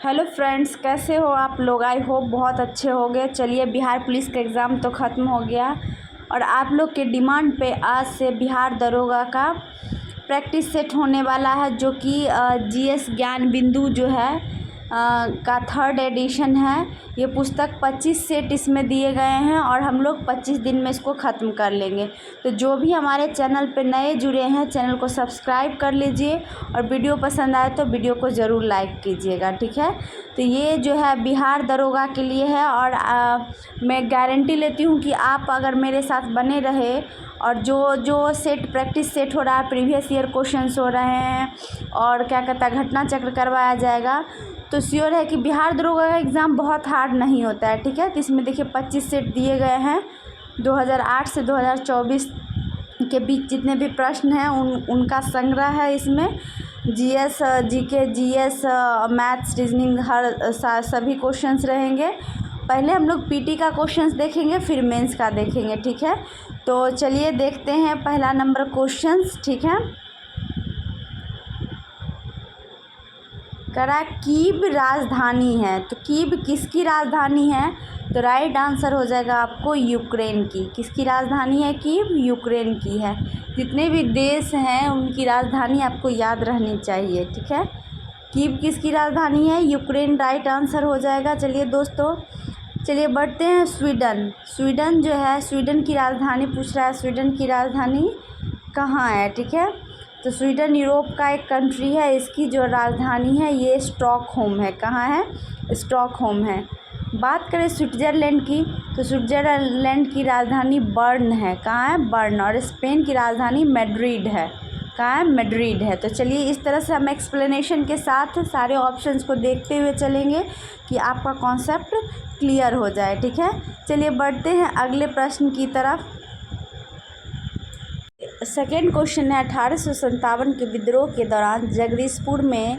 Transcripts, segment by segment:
Hello friends, कैसे हो आप लोग। आई होप बहुत अच्छे होंगे। चलिए, बिहार पुलिस का एग्ज़ाम तो ख़त्म हो गया और आप लोग के डिमांड पे आज से बिहार दरोगा का प्रैक्टिस सेट होने वाला है, जो कि जीएस ज्ञान बिंदु जो है का 3rd एडिशन है। ये पुस्तक 25 सेट इसमें दिए गए हैं और हम लोग 25 दिन में इसको ख़त्म कर लेंगे। तो जो भी हमारे चैनल पे नए जुड़े हैं, चैनल को सब्सक्राइब कर लीजिए और वीडियो पसंद आए तो वीडियो को ज़रूर लाइक कीजिएगा, ठीक है। तो ये जो है बिहार दरोगा के लिए है और मैं गारंटी लेती हूँ कि आप अगर मेरे साथ बने रहे और जो सेट प्रैक्टिस सेट हो रहा है, प्रीवियस ईयर क्वेश्चंस हो रहे हैं और क्या कहता है घटना चक्र करवाया जाएगा, तो श्योर है कि बिहार दरोगा का एग्ज़ाम बहुत हार्ड नहीं होता है, ठीक है। तो इसमें देखिए 25 सेट दिए गए हैं। 2008 से 2024 के बीच जितने भी प्रश्न हैं उनका संग्रह है इसमें। GS, GK, GS, maths, reasoning सभी क्वेश्चंस रहेंगे। पहले हम लोग पीटी का क्वेश्चंस देखेंगे, फिर मेंस का देखेंगे, ठीक है। तो चलिए देखते हैं पहला नंबर क्वेश्चंस, ठीक है। करा कीव राजधानी है, तो कीव किसकी राजधानी है? तो राइट आंसर हो जाएगा आपको यूक्रेन की। किसकी राजधानी है कीव? यूक्रेन की है। जितने भी देश हैं उनकी राजधानी आपको याद रहनी चाहिए, ठीक है। कीव किसकी राजधानी है? यूक्रेन राइट आंसर हो जाएगा। चलिए दोस्तों, चलिए बढ़ते हैं। स्वीडन जो है, स्वीडन की राजधानी पूछ रहा है। स्वीडन की राजधानी कहाँ है, ठीक है। तो स्वीडन यूरोप का एक कंट्री है। इसकी जो राजधानी है ये स्टॉकहोम है। कहाँ है? स्टॉकहोम है। बात करें स्विट्ज़रलैंड की, तो स्विट्ज़रलैंड की राजधानी बर्न है। कहाँ है? बर्न। और स्पेन की राजधानी मैड्रिड है। कहाँ है? मैड्रिड है। तो चलिए इस तरह से हम एक्सप्लेनेशन के साथ सारे ऑप्शंस को देखते हुए चलेंगे कि आपका कॉन्सेप्ट क्लियर हो जाए, ठीक है। चलिए बढ़ते हैं अगले प्रश्न की तरफ। सेकेंड क्वेश्चन है, 1857 के विद्रोह के दौरान जगदीशपुर में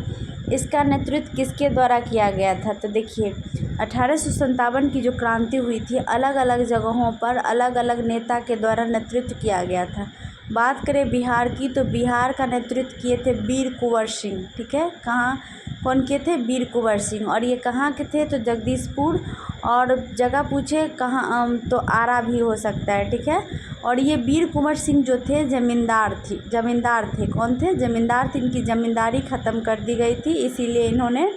इसका नेतृत्व किसके द्वारा किया गया था? तो देखिए 1857 की जो क्रांति हुई थी, अलग अलग जगहों पर अलग अलग नेता के द्वारा नेतृत्व किया गया था। बात करें बिहार की, तो बिहार का नेतृत्व किए थे वीर कुंवर सिंह, ठीक है। कहाँ कौन किए थे? वीर कुंवर सिंह। और ये कहाँ के थे? तो जगदीशपुर। और जगह पूछे कहाँ, तो आरा भी हो सकता है, ठीक है। और ये वीर कुंवर सिंह जो थे जमींदार थे। कौन थे? जमींदार थे। इनकी ज़मींदारी ख़त्म कर दी गई थी, इसीलिए इन्होंने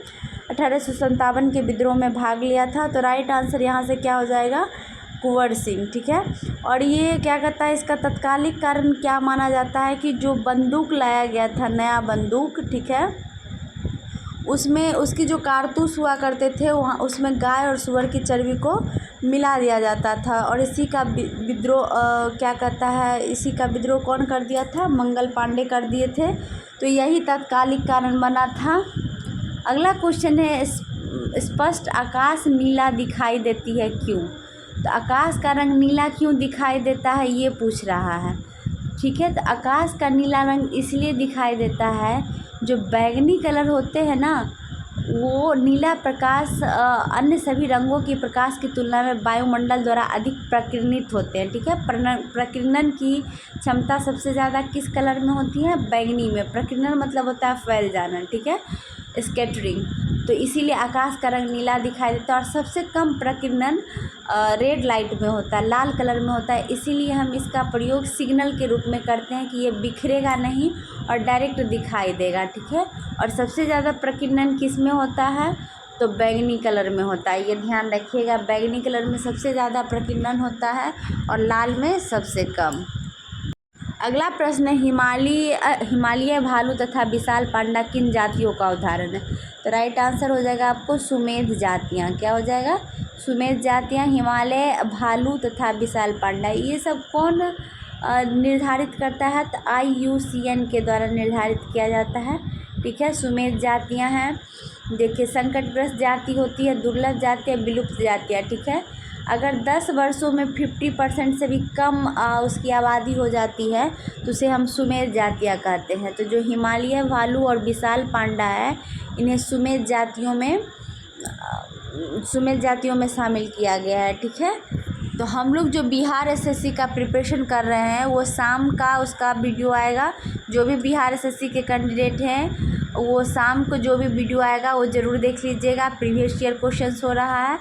1857 के विद्रोह में भाग लिया था। तो राइट आंसर यहाँ से क्या हो जाएगा? कुंवर सिंह, ठीक है। और ये क्या कहता है, इसका तत्कालिक कारण क्या माना जाता है कि जो बंदूक लाया गया था, नया बंदूक, ठीक है, उसमें उसकी जो कारतूस हुआ करते थे वहाँ उसमें गाय और सूअर की चर्बी को मिला दिया जाता था। और इसी का विद्रोह क्या कहता है, इसी का विद्रोह कौन कर दिया था? मंगल पांडे कर दिए थे। तो यही तत्कालिक कारण बना था। अगला क्वेश्चन है, स्पष्ट आकाश नीला दिखाई देती है क्यों? तो आकाश का रंग नीला क्यों दिखाई देता है, ये पूछ रहा है, ठीक है। तो आकाश का नीला रंग इसलिए दिखाई देता है, जो बैगनी कलर होते हैं ना, वो नीला प्रकाश अन्य सभी रंगों की प्रकाश की तुलना में वायुमंडल द्वारा अधिक प्रकीर्णित होते हैं, ठीक है। प्रकीर्णन की क्षमता सबसे ज़्यादा किस कलर में होती है? बैगनी में। प्रकीर्णन मतलब होता है फैल जाना, ठीक है, स्कैटरिंग। तो इसीलिए आकाश का रंग नीला दिखाई देता है। और सबसे कम प्रकीर्णन रेड लाइट में होता है, लाल कलर में होता है। इसीलिए हम इसका प्रयोग सिग्नल के रूप में करते हैं कि ये बिखरेगा नहीं और डायरेक्ट दिखाई देगा, ठीक है। और सबसे ज़्यादा प्रकीर्णन किस में होता है? तो बैगनी कलर में होता है। ये ध्यान रखिएगा, बैगनी कलर में सबसे ज़्यादा प्रकीर्णन होता है और लाल में सबसे कम। अगला प्रश्न है, हिमालय भालू तथा विशाल पांडा किन जातियों का उदाहरण है? तो राइट आंसर हो जाएगा आपको सुमेध जातियाँ। क्या हो जाएगा? सुमेध जातियाँ, हिमालय भालू तथा विशाल पांडा। ये सब कौन निर्धारित करता है? तो IUCN के द्वारा निर्धारित किया जाता है, ठीक है। सुमेध जातियाँ हैं। देखिए, संकटग्रस्त जाति होती है, दुर्लभ जाति है, विलुप्त जाति है, ठीक है। अगर 10 वर्षों में 50% से भी कम उसकी आबादी हो जाती है तो उसे हम सुमेध जातियाँ कहते हैं। तो जो हिमालय भालू और विशाल पांडा है, इन्हें सुमेध जातियों में शामिल किया गया है, ठीक है। तो हम लोग जो बिहार SSC का प्रिपरेशन कर रहे हैं, वो शाम का उसका वीडियो आएगा। जो भी बिहार SSC के कैंडिडेट हैं वो शाम को जो भी वीडियो आएगा वो ज़रूर देख लीजिएगा। प्रीवियस ईयर क्वेश्चंस हो रहा है।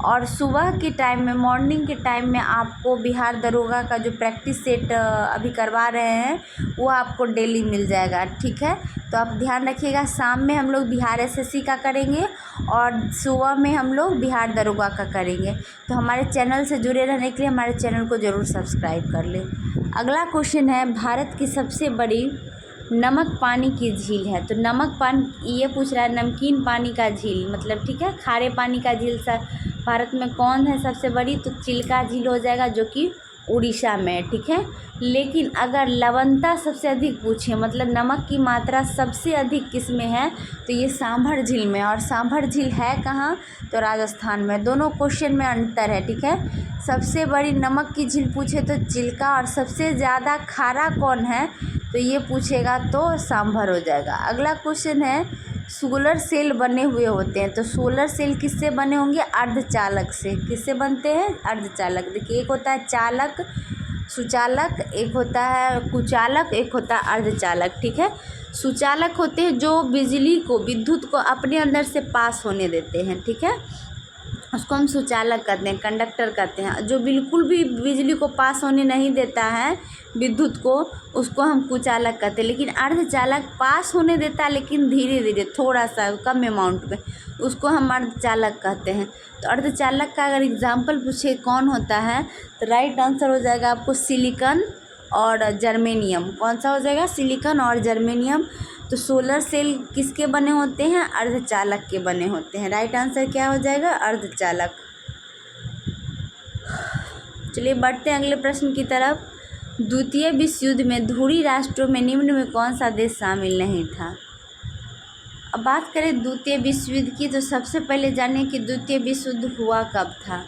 और सुबह के टाइम में, मॉर्निंग के टाइम में आपको बिहार दरोगा का जो प्रैक्टिस सेट अभी करवा रहे हैं वो आपको डेली मिल जाएगा, ठीक है। तो आप ध्यान रखिएगा, शाम में हम लोग बिहार एसएससी का करेंगे और सुबह में हम लोग बिहार दरोगा का करेंगे। तो हमारे चैनल से जुड़े रहने के लिए हमारे चैनल को ज़रूर सब्सक्राइब कर लें। अगला क्वेश्चन है, भारत की सबसे बड़ी नमक पानी की झील है। तो नमक पानी ये पूछ रहा है, नमकीन पानी का झील मतलब, ठीक है, खारे पानी का झील भारत में कौन है सबसे बड़ी? तो चिल्का झील हो जाएगा, जो कि उड़ीसा में है, ठीक है। लेकिन अगर लवणता सबसे अधिक पूछे, मतलब नमक की मात्रा सबसे अधिक किस में है, तो ये सांभर झील में। और सांभर झील है कहाँ? तो राजस्थान में। दोनों क्वेश्चन में अंतर है, ठीक है। सबसे बड़ी नमक की झील पूछे तो चिल्का, और सबसे ज़्यादा खारा कौन है तो ये पूछेगा तो सांभर हो जाएगा। अगला क्वेश्चन है, सोलर सेल बने हुए होते हैं। तो सोलर सेल किससे बने होंगे? अर्धचालक से। किससे बनते हैं? अर्धचालक। देखिए, एक होता है चालक, सुचालक, एक होता है कुचालक, एक होता है अर्धचालक, ठीक है। सुचालक होते हैं जो बिजली को, विद्युत को अपने अंदर से पास होने देते हैं, ठीक है, उसको हम सुचालक कहते हैं, कंडक्टर कहते हैं। जो बिल्कुल भी बिजली को पास होने नहीं देता है, विद्युत को, उसको हम कुचालक कहते हैं। लेकिन अर्धचालक पास होने देता है, लेकिन धीरे धीरे, थोड़ा सा कम अमाउंट में, उसको हम अर्धचालक कहते हैं। तो अर्धचालक का अगर एग्जाम्पल पूछे कौन होता है, तो राइट आंसर हो जाएगा आपको सिलिकॉन और जर्मेनियम। कौन सा हो जाएगा? सिलिकॉन और जर्मेनियम। तो सोलर सेल किसके बने होते हैं? अर्धचालक के बने होते हैं। राइट आंसर क्या हो जाएगा? अर्धचालक। चलिए बढ़ते हैं अगले प्रश्न की तरफ। द्वितीय विश्व युद्ध में धुरी राष्ट्रों में निम्न में कौन सा देश शामिल नहीं था? अब बात करें द्वितीय विश्व युद्ध की, तो सबसे पहले जानिए कि द्वितीय विश्व युद्ध हुआ कब था।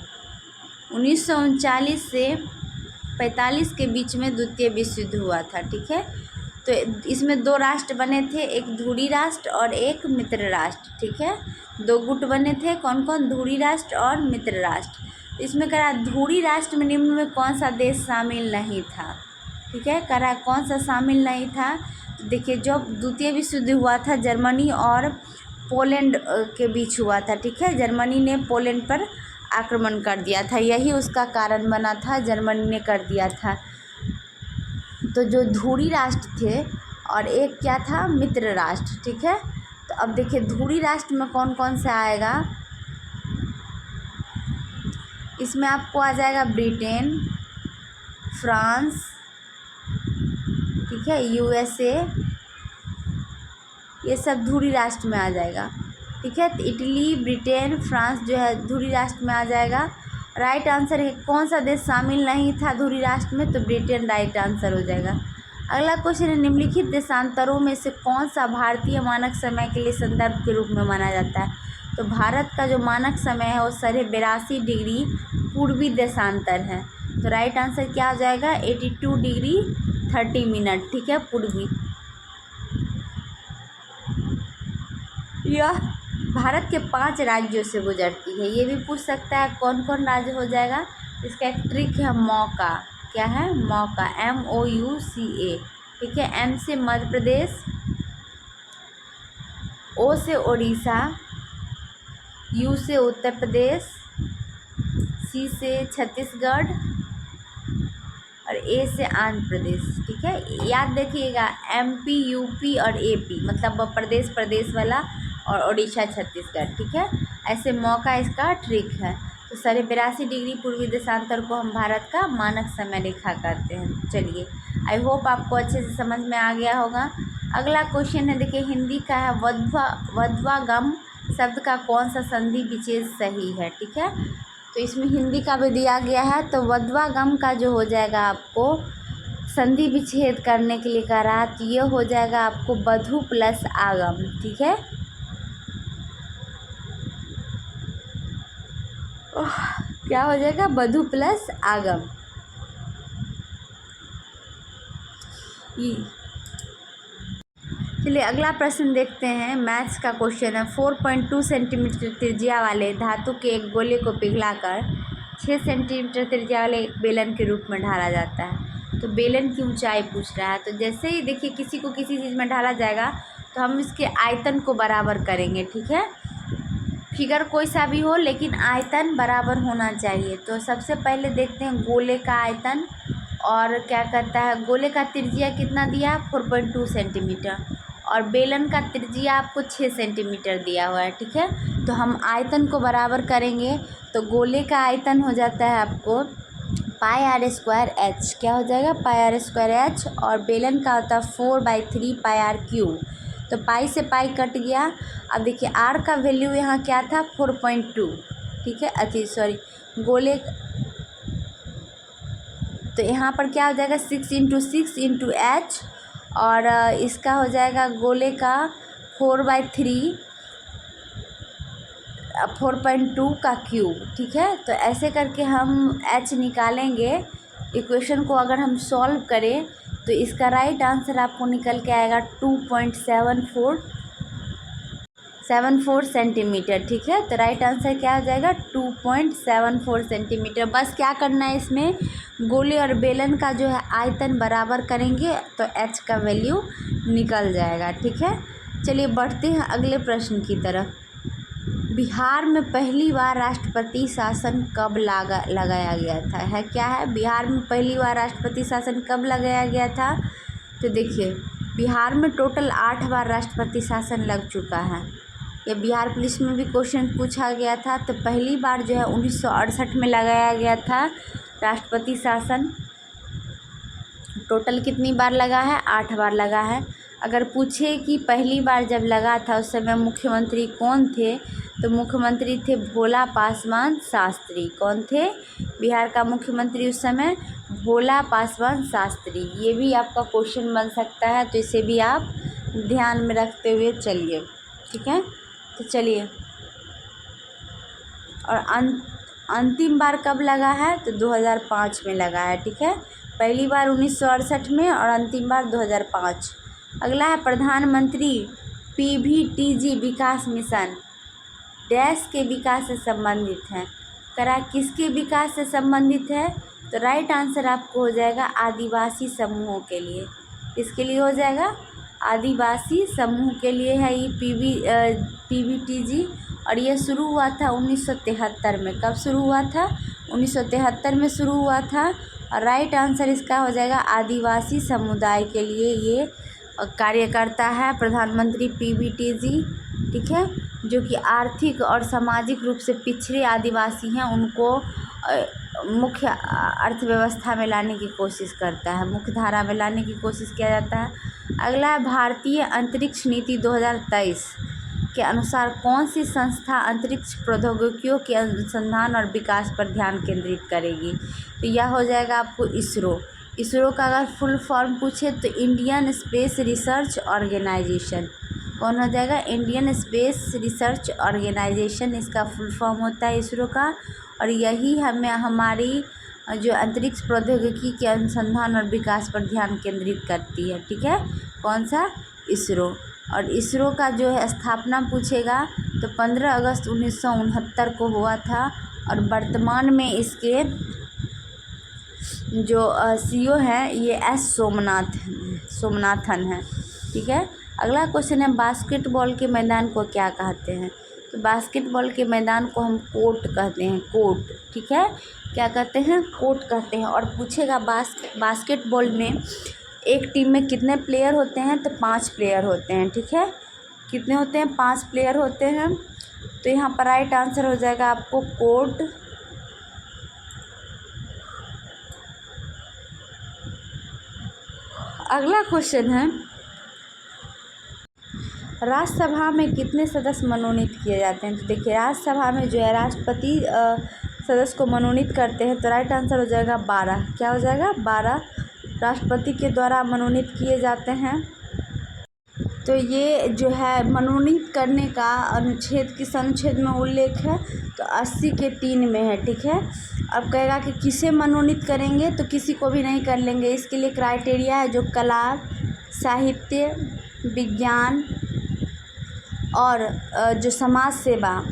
1939 से 45 के बीच में द्वितीय विश्व युद्ध हुआ था, ठीक है। तो इसमें दो राष्ट्र बने थे, एक धुरी राष्ट्र और एक मित्र राष्ट्र, ठीक है। दो गुट बने थे, कौन कौन? धुरी राष्ट्र और मित्र राष्ट्र। इसमें कह रहा धुरी राष्ट्र में निम्न में कौन सा देश शामिल नहीं था, ठीक है। कह रहा कौन सा शामिल नहीं था। तो देखिए, जब द्वितीय विश्व युद्ध हुआ था जर्मनी और पोलैंड के बीच हुआ था, ठीक है। जर्मनी ने पोलैंड पर आक्रमण कर दिया था, यही उसका कारण बना था, जर्मनी ने कर दिया था। तो जो धुरी राष्ट्र थे और एक क्या था? मित्र राष्ट्र, ठीक है। तो अब देखिए, धुरी राष्ट्र में कौन कौन से आएगा। इसमें आपको आ जाएगा ब्रिटेन, फ्रांस, ठीक है, यूएसए, ये सब धुरी राष्ट्र में आ जाएगा, ठीक है। तो इटली, ब्रिटेन, फ्रांस जो है धुरी राष्ट्र में आ जाएगा। राइट आंसर है कौन सा देश शामिल नहीं था धुरी राष्ट्र में? तो ब्रिटेन राइट आंसर हो जाएगा। अगला क्वेश्चन है, निम्नलिखित देशांतरों में से कौन सा भारतीय मानक समय के लिए संदर्भ के रूप में माना जाता है? तो भारत का जो मानक समय है वो 82 डिग्री पूर्वी देशांतर है। तो राइट आंसर क्या हो जाएगा? 82 डिग्री 30 मिनट, ठीक है, पूर्वी। यह भारत के 5 राज्यों से गुजरती है। ये भी पूछ सकता है कौन कौन राज्य हो जाएगा। इसका एक ट्रिक है, मौका। क्या है? मौका, MOUCA, ठीक है। M से मध्य प्रदेश, O से उड़ीसा, U से उत्तर प्रदेश, C से छत्तीसगढ़ और A से आंध्र प्रदेश, ठीक है। याद रखिएगा, MP, UP और AP मतलब प्रदेश वाला, और उड़ीसा, छत्तीसगढ़, ठीक है। ऐसे मौका इसका ट्रिक है। तो 82 डिग्री पूर्वी देशांतर को हम भारत का मानक समय रेखा कहते हैं। चलिए, आई होप आपको अच्छे से समझ में आ गया होगा। अगला क्वेश्चन है, देखिए, हिंदी का है, वध्वागम शब्द का कौन सा संधि विच्छेद सही है, ठीक है। तो इसमें हिंदी का भी दिया गया है। तो वध्वागम का जो हो जाएगा आपको संधि विच्छेद करने के लिए कह रहा है, तो ये हो जाएगा आपको वधु प्लस आगम, ठीक है। क्या हो जाएगा? वधु प्लस आगम। चलिए अगला प्रश्न देखते हैं, मैथ्स का क्वेश्चन है। 4.2 सेंटीमीटर त्रिज्या वाले धातु के एक गोले को पिघलाकर 6 सेंटीमीटर त्रिज्या वाले एक बेलन के रूप में ढाला जाता है। तो बेलन की ऊंचाई पूछ रहा है। तो जैसे ही देखिए, किसी को किसी चीज़ में ढाला जाएगा तो हम इसके आयतन को बराबर करेंगे, ठीक है। फिगर कोई सा भी हो लेकिन आयतन बराबर होना चाहिए। तो सबसे पहले देखते हैं गोले का आयतन, और क्या कहता है, गोले का त्रिज्या कितना दिया, 4.2 सेंटीमीटर, और बेलन का त्रिज्या आपको 6 सेंटीमीटर दिया हुआ है, ठीक है। तो हम आयतन को बराबर करेंगे, तो गोले का आयतन हो जाता है आपको πr²h, क्या हो जाएगा, πr²h, और बेलन का होता है 4/3 πr³। तो पाई से पाई कट गया। अब देखिए r का वैल्यू यहाँ क्या था, 4.2, ठीक है, सॉरी गोले, तो यहाँ पर क्या हो जाएगा 6 × 6 × h, और इसका हो जाएगा गोले का 4/3 4.2 का क्यूब, ठीक है। तो ऐसे करके हम h निकालेंगे। इक्वेशन को अगर हम सॉल्व करें तो इसका राइट आंसर आपको निकल के आएगा 2.74 सेंटीमीटर, ठीक है। तो राइट आंसर क्या हो जाएगा, 2.74 सेंटीमीटर। बस क्या करना है, इसमें गोले और बेलन का जो है आयतन बराबर करेंगे तो h का वैल्यू निकल जाएगा, ठीक है। चलिए बढ़ते हैं अगले प्रश्न की तरफ। बिहार में पहली बार राष्ट्रपति शासन कब लगाया गया था, है क्या है, बिहार में पहली बार राष्ट्रपति शासन कब लगाया गया था। तो देखिए बिहार में टोटल 8 बार राष्ट्रपति शासन लग चुका है। ये बिहार पुलिस में भी क्वेश्चन पूछा गया था। तो पहली बार जो है 1968 में लगाया गया था राष्ट्रपति शासन। टोटल कितनी बार लगा है, 8 बार लगा है। अगर पूछे कि पहली बार जब लगा था उस समय मुख्यमंत्री कौन थे, तो मुख्यमंत्री थे भोला पासवान शास्त्री। कौन थे, बिहार का मुख्यमंत्री उस समय भोला पासवान शास्त्री। ये भी आपका क्वेश्चन बन सकता है, तो इसे भी आप ध्यान में रखते हुए चलिए, ठीक है। तो चलिए, और अंतिम बार कब लगा है, तो 2005 में लगा है, ठीक है। पहली बार 1968 में और अंतिम बार 2005। अगला है प्रधानमंत्री PVTG विकास मिशन डैश के विकास से संबंधित है, करा किसके विकास से संबंधित है। तो राइट आंसर आपको हो जाएगा आदिवासी समूहों के लिए। इसके लिए हो जाएगा आदिवासी समूह के लिए है ये PVTG, और ये शुरू हुआ था 1973 में। कब शुरू हुआ था, 1973 में शुरू हुआ था। और राइट आंसर इसका हो जाएगा आदिवासी समुदाय के लिए ये कार्य करता है प्रधानमंत्री PVTG, ठीक है। जो कि आर्थिक और सामाजिक रूप से पिछड़े आदिवासी हैं उनको मुख्य अर्थव्यवस्था में लाने की कोशिश करता है, मुख्य धारा में लाने की कोशिश किया जाता है। अगला है भारतीय अंतरिक्ष नीति 2023 के अनुसार कौन सी संस्था अंतरिक्ष प्रौद्योगिकियों के अनुसंधान और विकास पर ध्यान केंद्रित करेगी। तो यह हो जाएगा आपको इसरो। इसरो का अगर फुल फॉर्म पूछे तो इंडियन स्पेस रिसर्च ऑर्गेनाइजेशन। कौन हो जाएगा, इंडियन स्पेस रिसर्च ऑर्गेनाइजेशन इसका फुल फॉर्म होता है इसरो का। और यही हमें हमारी जो अंतरिक्ष प्रौद्योगिकी के अनुसंधान और विकास पर ध्यान केंद्रित करती है, ठीक है। कौन सा, इसरो। और इसरो का जो है स्थापना पूछेगा तो 15 अगस्त 1969 को हुआ था। और वर्तमान में इसके जो CEO हैं ये S सोमनाथन है, ठीक है। अगला क्वेश्चन है बास्केटबॉल के मैदान को क्या कहते हैं। तो बास्केटबॉल के मैदान को हम कोर्ट कहते हैं, कोर्ट, ठीक है। क्या कहते हैं, कोर्ट कहते हैं। और पूछेगा बास्केटबॉल में एक टीम में कितने प्लेयर होते हैं, तो 5 प्लेयर होते हैं, ठीक है। कितने होते हैं, 5 प्लेयर होते हैं। तो यहाँ पर राइट आंसर हो जाएगा आपको कोर्ट। अगला क्वेश्चन है राज्यसभा में कितने सदस्य मनोनीत किए जाते हैं। तो देखिए राज्यसभा में जो है राष्ट्रपति सदस्य को मनोनीत करते हैं। तो राइट आंसर हो जाएगा 12। क्या हो जाएगा, 12 राष्ट्रपति के द्वारा मनोनीत किए जाते हैं। तो ये जो है मनोनीत करने का अनुच्छेद किस अनुच्छेद में उल्लेख है, तो 80 के 3 में है, ठीक है। अब कहेगा कि किसे मनोनीत करेंगे, तो किसी को भी नहीं कर लेंगे। इसके लिए क्राइटेरिया है जो कला, साहित्य, विज्ञान और जो समाज सेवा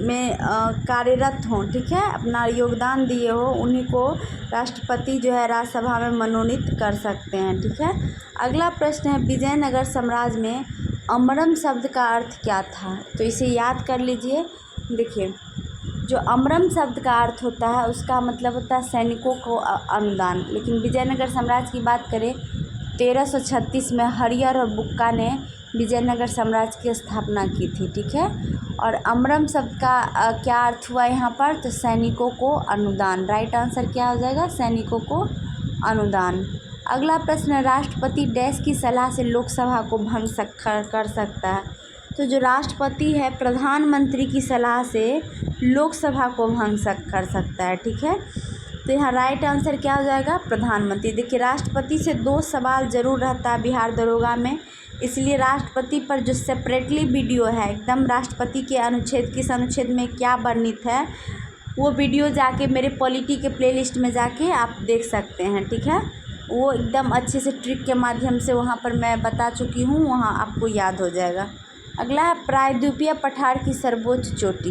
में कार्यरत हों, ठीक है, अपना योगदान दिए हो, उन्हीं को राष्ट्रपति जो है राज्यसभा में मनोनीत कर सकते हैं, ठीक है। अगला प्रश्न है विजयनगर साम्राज्य में अमरम शब्द का अर्थ क्या था, तो इसे याद कर लीजिए। देखिए, जो अमरम शब्द का अर्थ होता है उसका मतलब होता है सैनिकों को अनुदान। लेकिन विजयनगर साम्राज्य की बात करें, 1336 में हरिहर और बुक्का ने विजयनगर साम्राज्य की स्थापना की थी। ठीक है, और अमरम शब्द का क्या अर्थ हुआ यहाँ पर, तो सैनिकों को अनुदान। राइट आंसर क्या हो जाएगा, सैनिकों को अनुदान। अगला प्रश्न, राष्ट्रपति डैश की सलाह से लोकसभा को भंग कर सकता है। तो जो राष्ट्रपति है प्रधानमंत्री की सलाह से लोकसभा को भंग कर सकता है। ठीक है, तो यहाँ राइट आंसर क्या हो जाएगा, प्रधानमंत्री। देखिए, राष्ट्रपति से 2 सवाल जरूर रहता है बिहार दरोगा में, इसलिए राष्ट्रपति पर जो सेपरेटली वीडियो है एकदम राष्ट्रपति के अनुच्छेद किस अनुच्छेद में क्या वर्णित है, वो वीडियो जाके मेरे पॉलिटी के प्लेलिस्ट में जाके आप देख सकते हैं। ठीक है, वो एकदम अच्छे से ट्रिक के माध्यम से वहाँ पर मैं बता चुकी हूँ, वहाँ आपको याद हो जाएगा। अगला है प्रायद्वीपीय पठार की सर्वोच्च चोटी।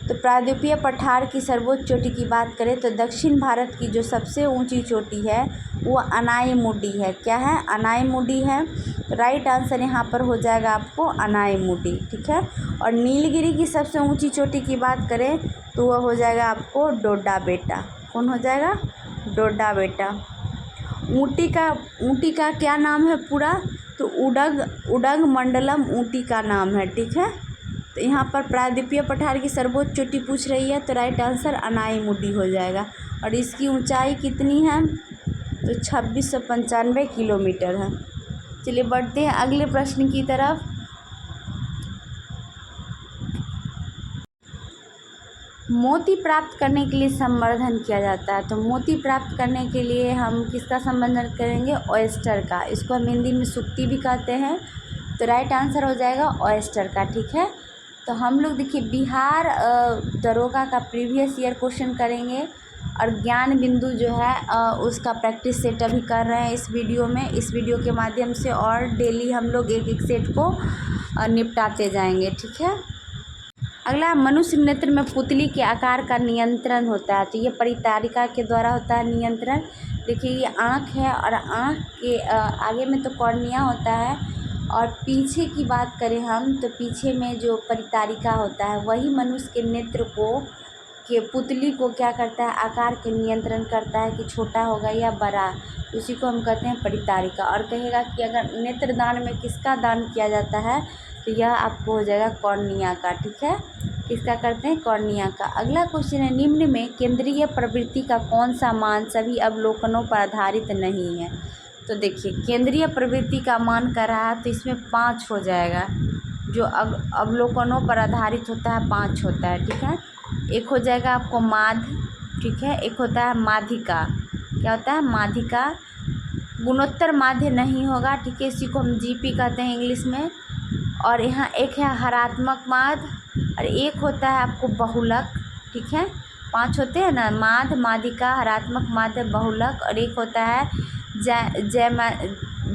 तो प्रायद्वीपीय पठार की सर्वोच्च चोटी की बात करें तो दक्षिण भारत की जो सबसे ऊंची चोटी है वो अनाईमुडी है। क्या है, अनाईमुडी है। तो राइट आंसर यहाँ पर हो जाएगा आपको अनाईमुडी। ठीक है, और नीलगिरी की सबसे ऊंची चोटी की बात करें तो वह हो जाएगा आपको डोडा बेटा। कौन हो जाएगा, डोडा बेटा। ऊटी का क्या नाम है पूरा, तो उडग मंडलम ऊटी का नाम है। ठीक है, तो यहाँ पर प्रायद्वीपीय पठार की सर्वोच्च चोटी पूछ रही है तो राइट आंसर अनाईमुडी हो जाएगा। और इसकी ऊंचाई कितनी है, तो 2695 किलोमीटर है। चलिए बढ़ते हैं अगले प्रश्न की तरफ। मोती प्राप्त करने के लिए संवर्धन किया जाता है। तो मोती प्राप्त करने के लिए हम किसका संवर्धन करेंगे, ऑयस्टर का। इसको हम हिंदी में सुक्ति भी कहते हैं। तो राइट आंसर हो जाएगा ऑयस्टर का। ठीक है, तो हम लोग देखिए बिहार दरोगा का प्रीवियस ईयर क्वेश्चन करेंगे और ज्ञान बिंदु जो है उसका प्रैक्टिस सेट अभी कर रहे हैं इस वीडियो में, इस वीडियो के माध्यम से, और डेली हम लोग एक सेट को निपटाते जाएंगे। ठीक है, अगला, मनुष्य नेत्र में पुतली के आकार का नियंत्रण होता है। तो ये परितारिका के द्वारा होता है नियंत्रण। देखिए, ये आँख है और आँख के आगे में तो कॉर्निया होता है, और पीछे की बात करें हम तो पीछे में जो परितारिका होता है वही मनुष्य के नेत्र को के पुतली को क्या करता है, आकार के नियंत्रण करता है कि छोटा होगा या बड़ा, उसी को हम कहते हैं परितारिका। और कहेगा कि अगर नेत्रदान में किसका दान किया जाता है तो यह आपको हो जाएगा कॉर्निया का। ठीक है, किसका करते हैं, कॉर्निया का। अगला क्वेश्चन है, निम्न में केंद्रीय प्रवृत्ति का कौन सा मान सभी अवलोकनों पर आधारित नहीं है। तो देखिए, केंद्रीय प्रवृत्ति का मान कर रहा है तो इसमें 5 हो जाएगा। जो अवलोकनों पर आधारित होता है 5 होता है। ठीक है, एक हो जाएगा आपको माध। ठीक है, एक होता है माधिका। क्या होता है, माधिका। गुणोत्तर माध्य नहीं होगा। ठीक है, इसी को हम जीपी कहते हैं इंग्लिश में। और यहाँ एक है हरात्मक माध और एक होता है आपको बहुलक। ठीक है, 5 होते हैं ना, माध, माधिका, हरात्मक माध्य, बहुलक, और एक होता है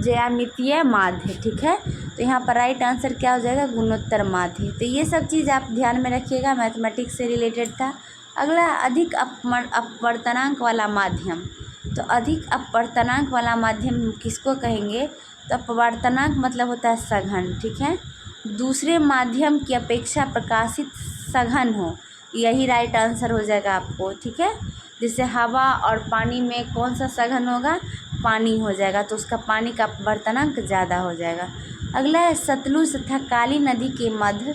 ज्यामितीय माध्य। ठीक है, तो यहाँ पर राइट आंसर क्या हो जाएगा, गुणोत्तर माध्य। तो ये सब चीज़ आप ध्यान में रखिएगा, मैथमेटिक्स से रिलेटेड था। अगला, अधिक अपवर्तनांक वाला माध्यम। तो अधिक अपवर्तनांक वाला माध्यम किसको कहेंगे, तो अपवर्तनांक मतलब होता है सघन। ठीक है, दूसरे माध्यम की अपेक्षा प्रकाशित सघन हो, यही राइट आंसर हो जाएगा आपको। ठीक है, जैसे हवा और पानी में कौन सा सघन होगा, पानी हो जाएगा, तो उसका पानी का अपवर्तनांक ज़्यादा हो जाएगा। अगला है, सतलुज तथा काली नदी के मध्य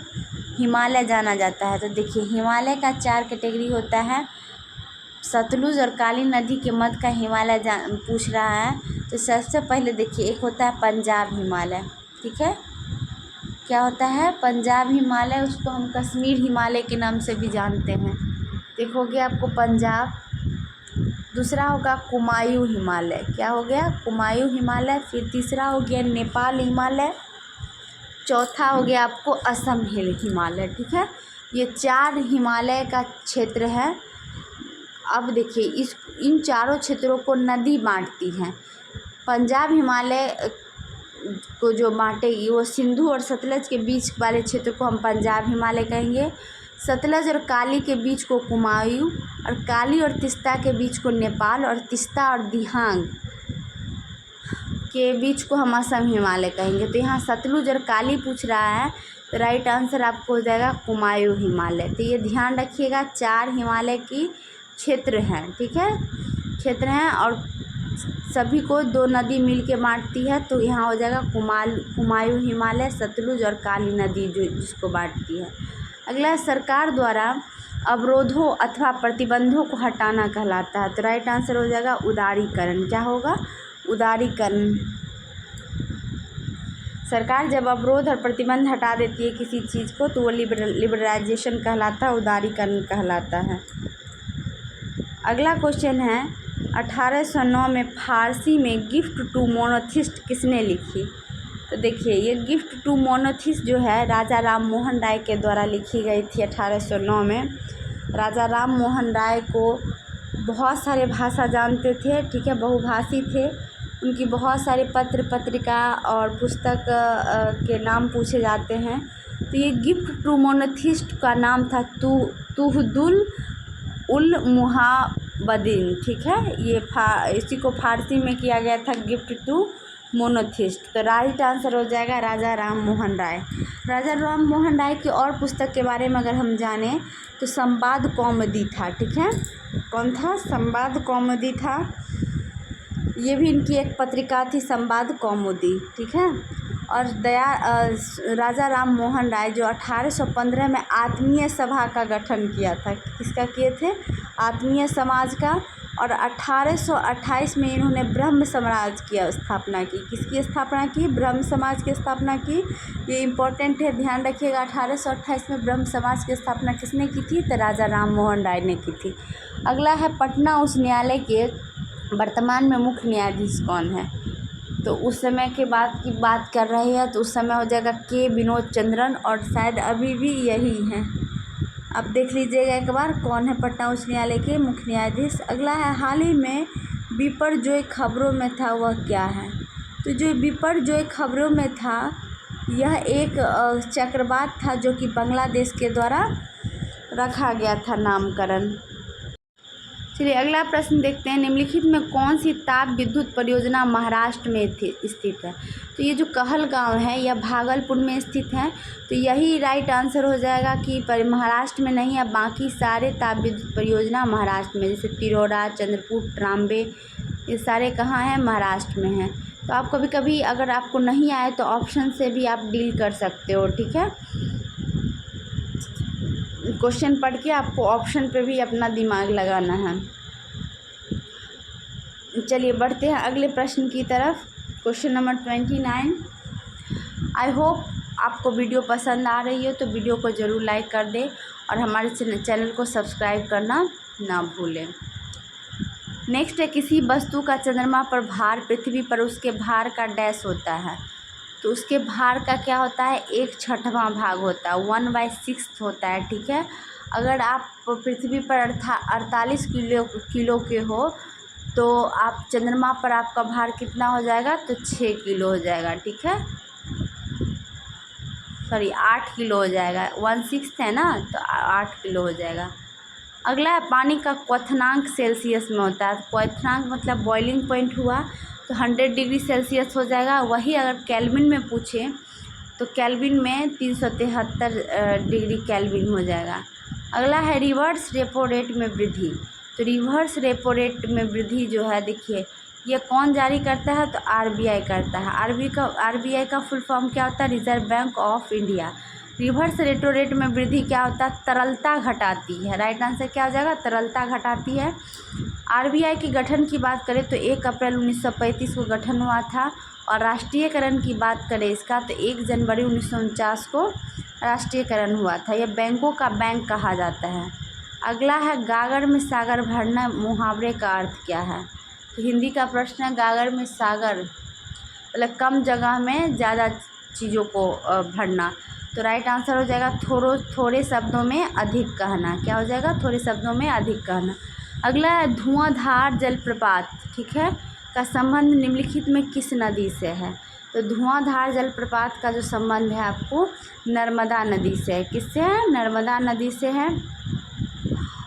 हिमालय जाना जाता है। तो देखिए, हिमालय का 4 कैटेगरी होता है। सतलुज और काली नदी के मध्य का हिमालय पूछ रहा है। तो सबसे पहले देखिए, एक होता है पंजाब हिमालय। ठीक है, क्या होता है, पंजाब हिमालय, उसको हम कश्मीर हिमालय के नाम से भी जानते हैं। देखोगे आपको पंजाब। दूसरा होगा कुमायूं हिमालय। क्या हो गया, कुमायूं हिमालय। फिर तीसरा हो गया नेपाल हिमालय। चौथा हो गया आपको असम हिमालय। ठीक है, ये 4 हिमालय का क्षेत्र है। अब देखिए, इन चारों क्षेत्रों को नदी बांटती है। पंजाब हिमालय को जो बांटेगी वो सिंधु और सतलज के बीच वाले क्षेत्र को हम पंजाब हिमालय कहेंगे। सतलज और काली के बीच को कुमायूं, और काली और तीस्ता के बीच को नेपाल, और तीस्ता और दिहांग के बीच को हम असम हिमालय कहेंगे। तो यहाँ सतलुज और काली पूछ रहा है, तो राइट आंसर आपको हो जाएगा कुमायूं हिमालय। तो ये ध्यान रखिएगा, 4 हिमालय की क्षेत्र हैं, ठीक है, क्षेत्र हैं, और सभी को 2 नदी मिल के बाँटती है। तो यहाँ हो जाएगा कुमायूं हिमालय, सतलुज और काली नदी जो जिसको बाँटती है। अगला, सरकार द्वारा अवरोधों अथवा प्रतिबंधों को हटाना कहलाता है। तो राइट आंसर हो जाएगा उदारीकरण। क्या होगा? उदारीकरण। सरकार जब अवरोध और प्रतिबंध हटा देती है किसी चीज़ को तो वो लिबरलाइजेशन कहलाता है, उदारीकरण कहलाता है। अगला क्वेश्चन है, 1809 में फारसी में गिफ्ट टू मोनोथिस्ट किसने लिखी? तो देखिए, ये गिफ्ट टू मोनोथिस्ट जो है राजा राम मोहन राय के द्वारा लिखी गई थी 1809 में। राजा राम मोहन राय को बहुत सारे भाषा जानते थे, ठीक है, बहुभाषी थे। उनकी बहुत सारे पत्र पत्रिका और पुस्तक के नाम पूछे जाते हैं। तो ये गिफ्ट टू मोनोथिस्ट का नाम था तुहदुल उल मुहाबदीन, ठीक है। ये इसी को फारसी में किया गया था गिफ्ट टू मोनोथिस्ट। तो राइट आंसर हो जाएगा राजा राम मोहन राय। राजा राम मोहन राय की और पुस्तक के बारे में अगर हम जानें तो संवाद कौमुदी था, ठीक है। कौन था? संवाद कौमुदी था। ये भी इनकी एक पत्रिका थी, संवाद कौमुदी, ठीक है। और राजा राम मोहन राय जो 1815 में आत्मीय सभा का गठन किया था। किसका किए थे? आत्मीय समाज का। और 1828 में इन्होंने ब्रह्म समाज की स्थापना की। किसकी स्थापना की? ब्रह्म समाज की स्थापना की। ये इम्पोर्टेंट है, ध्यान रखिएगा। 1828 में ब्रह्म समाज की स्थापना किसने की थी? तो राजा राम मोहन राय ने की थी। अगला है, पटना उच्च न्यायालय के वर्तमान में मुख्य न्यायाधीश कौन है? तो उस समय के बाद की बात कर रहे हैं, तो उस समय हो जाएगा के विनोद चंद्रन, और शायद अभी भी यही हैं। अब देख लीजिएगा एक बार कौन है पटना उच्च न्यायालय के मुख्य न्यायाधीश। अगला है, हाल ही में बिपरजॉय खबरों में था वह क्या है? तो जो बिपरजॉय खबरों में था यह एक चक्रवात था जो कि बांग्लादेश के द्वारा रखा गया था नामकरण। चलिए अगला प्रश्न देखते हैं, निम्नलिखित में कौन सी ताप विद्युत परियोजना महाराष्ट्र में स्थित है? तो ये जो कहलगांव है यह भागलपुर में स्थित है। तो यही राइट आंसर हो जाएगा कि महाराष्ट्र में नहीं है, बाकी सारे ताप विद्युत परियोजना महाराष्ट्र में, जैसे तिरोड़ा, चंद्रपुर, ट्राम्बे, ये सारे कहाँ हैं? महाराष्ट्र में हैं। तो आप कभी कभी अगर आपको नहीं आए तो ऑप्शन से भी आप डील कर सकते हो, ठीक है। क्वेश्चन पढ़ के आपको ऑप्शन पे भी अपना दिमाग लगाना है। चलिए बढ़ते हैं अगले प्रश्न की तरफ। Question number 29। आई होप आपको वीडियो पसंद आ रही हो तो वीडियो को ज़रूर लाइक कर दें और हमारे चैनल को सब्सक्राइब करना ना भूलें। नेक्स्ट है, किसी वस्तु का चंद्रमा पर भार पृथ्वी पर उसके भार का डैश होता है। तो उसके भार का क्या होता है? 1/6 भाग होता है, 1/6 होता है, ठीक है। अगर आप पृथ्वी पर 48 किलो के हो तो आप चंद्रमा पर आपका भार कितना हो जाएगा? तो 6 किलो हो जाएगा, ठीक है। सॉरी 8 किलो हो जाएगा, 1/6 है ना, तो 8 किलो हो जाएगा। अगला है, पानी का क्वथनांक सेल्सियस में होता है। क्वथनांक मतलब बॉइलिंग पॉइंट हुआ, तो 100 डिग्री सेल्सियस हो जाएगा। वही अगर केल्विन में पूछें तो केल्विन में 373 डिग्री केल्विन हो जाएगा। अगला है, रिवर्स रेपो रेट में वृद्धि। तो रिवर्स रेपो रेट में वृद्धि जो है, देखिए ये कौन जारी करता है? तो आरबीआई करता है। आरबीआई का फुल फॉर्म क्या होता है? Reserve bank of India. Reverse repo rate में वृद्धि क्या होता है? तरलता घटाती है। राइट आंसर क्या हो जाएगा? तरलता घटाती है। आरबीआई के गठन की बात करें तो 1 अप्रैल 1935 को गठन हुआ था, और राष्ट्रीयकरण की बात करें इसका तो 1 जनवरी 1949 को राष्ट्रीयकरण हुआ था। यह बैंकों का बैंक कहा जाता है। अगला है, गागर में सागर भरना मुहावरे का अर्थ क्या है? तो हिंदी का प्रश्न है, गागर में सागर मतलब कम जगह में ज़्यादा चीज़ों को भरना। तो राइट आंसर हो जाएगा थोड़े शब्दों में अधिक कहना। क्या हो जाएगा? थोड़े शब्दों में अधिक कहना। अगला है, धुआंधार जलप्रपात, ठीक है, का संबंध निम्नलिखित में किस नदी से है? तो धुआंधार जलप्रपात का जो संबंध है आपको नर्मदा नदी से है। किससे है? नर्मदा नदी से है।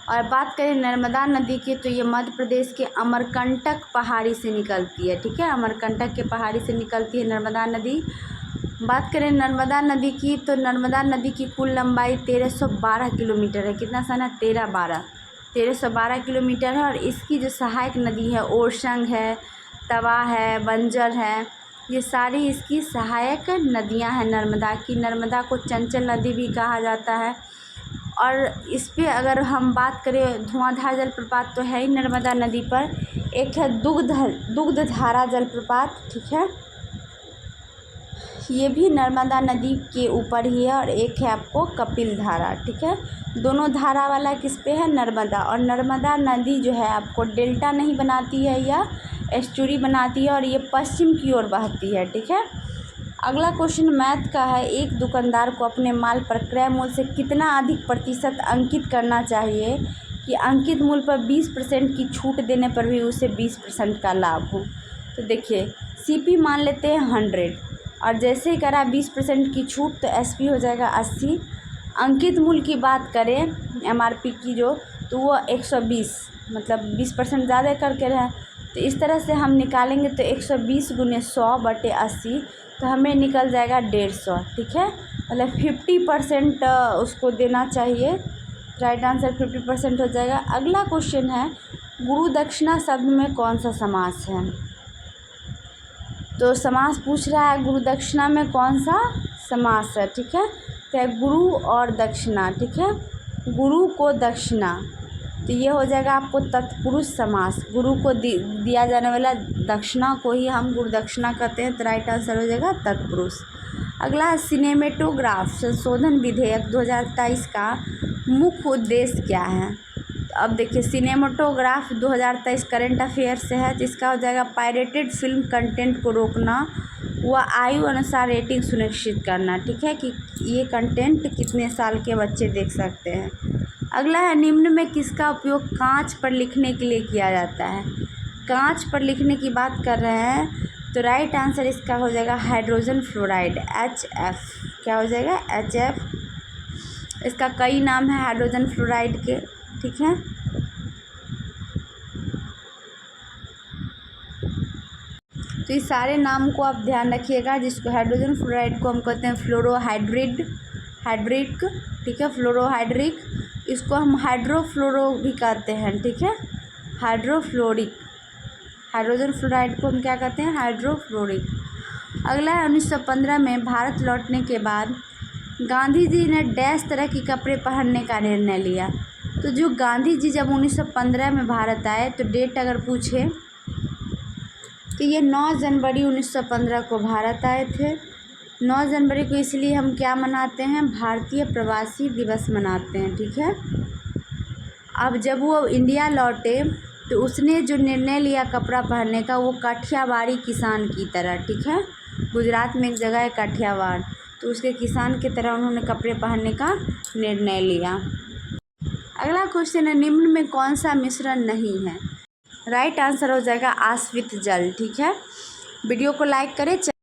और बात करें नर्मदा नदी की तो ये मध्य प्रदेश के अमरकंटक पहाड़ी से निकलती है, ठीक है, अमरकंटक के पहाड़ी से निकलती है नर्मदा नदी। बात करें नर्मदा नदी की तो नर्मदा नदी की कुल लंबाई 1312 किलोमीटर है। कितना सन? 1312 किलोमीटर है। और इसकी जो सहायक नदी है ओरसंग है, तवा है, बंजर है, ये सारी इसकी सहायक नदियां हैं नर्मदा की। नर्मदा को चंचल नदी भी कहा जाता है। और इस पे अगर हम बात करें धुआंधार जलप्रपात तो है ही नर्मदा नदी पर, एक है दुग्धधारा जलप्रपात, ठीक है, ये भी नर्मदा नदी के ऊपर ही है। और एक है आपको कपिल धारा, ठीक है, दोनों धारा वाला किस पे है? नर्मदा। और नर्मदा नदी जो है आपको डेल्टा नहीं बनाती है या एस्चुरी बनाती है, और ये पश्चिम की ओर बहती है, ठीक है। अगला क्वेश्चन मैथ का है। एक दुकानदार को अपने माल पर क्रय मूल्य से कितना अधिक प्रतिशत अंकित करना चाहिए कि अंकित मूल्य पर 20% की छूट देने पर भी उसे 20% का लाभ हो? तो देखिए CP मान लेते हैं 100, और जैसे ही करा 20% की छूट तो SP हो जाएगा 80। अंकित मूल्य की बात करें MRP की जो, तो वो 120, मतलब 20% ज़्यादा करके रहे, तो इस तरह से हम निकालेंगे तो 120 × 100/80 तो हमें निकल जाएगा 150, ठीक है, मतलब 50% उसको देना चाहिए। राइट आंसर 50% हो जाएगा। अगला क्वेश्चन है गुरु दक्षिणा शब्द में कौन सा समास है? तो समास पूछ रहा है गुरु दक्षिणा में कौन सा समास है, ठीक है, तो गुरु और दक्षिणा, ठीक है, गुरु को दक्षिणा, तो ये हो जाएगा आपको तत्पुरुष समास। गुरु को दिया जाने वाला दक्षिणा को ही हम गुरु दक्षिणा कहते हैं, तो राइट आंसर हो जाएगा तत्पुरुष। अगला है सिनेमेटोग्राफ संशोधन विधेयक 2023 का मुख्य उद्देश्य क्या है? अब देखिए सिनेमेटोग्राफ 2023 करंट अफेयर से है, जिसका हो जाएगा पायरेटेड फिल्म कंटेंट को रोकना व आयु अनुसार रेटिंग सुनिश्चित करना, ठीक है, कि ये कंटेंट कितने साल के बच्चे देख सकते हैं। अगला है निम्न में किसका उपयोग कांच पर लिखने के लिए किया जाता है? कांच पर लिखने की बात कर रहे हैं, तो राइट आंसर इसका हो जाएगा हाइड्रोजन फ्लोराइड HF। क्या हो जाएगा? HF। इसका कई नाम है हाइड्रोजन फ्लोराइड के, ठीक है। तो इस सारे नाम को आप ध्यान रखिएगा, जिसको हाइड्रोजन फ्लोराइड को हम कहते हैं फ्लोरोहाइड्रिड, ठीक है, फ्लोरोहाइड्रिक। इसको हम हाइड्रोफ्लोरो भी कहते हैं, ठीक है, हाइड्रोफ्लोरिक। हाइड्रोजन फ्लोराइड को हम क्या कहते हैं? हाइड्रोफ्लोरिक। अगला है 1915 में भारत लौटने के बाद गांधी जी ने डैश तरह के कपड़े पहनने का निर्णय लिया। तो जो गांधी जी जब 1915 में भारत आए, तो डेट अगर पूछे तो ये 9 जनवरी 1915 को भारत आए थे। 9 जनवरी को इसलिए हम क्या मनाते हैं? भारतीय प्रवासी दिवस मनाते हैं, ठीक है। अब जब वो इंडिया लौटे तो उसने जो निर्णय लिया कपड़ा पहनने का, वो काठियावाड़ी किसान की तरह, ठीक है, गुजरात में एक जगह है काठियावाड़, तो उसके किसान की तरह उन्होंने कपड़े पहनने का निर्णय लिया। अगला क्वेश्चन है निम्न में कौन सा मिश्रण नहीं है? राइट आंसर हो जाएगा आश्वित जल, ठीक है। वीडियो को लाइक करें।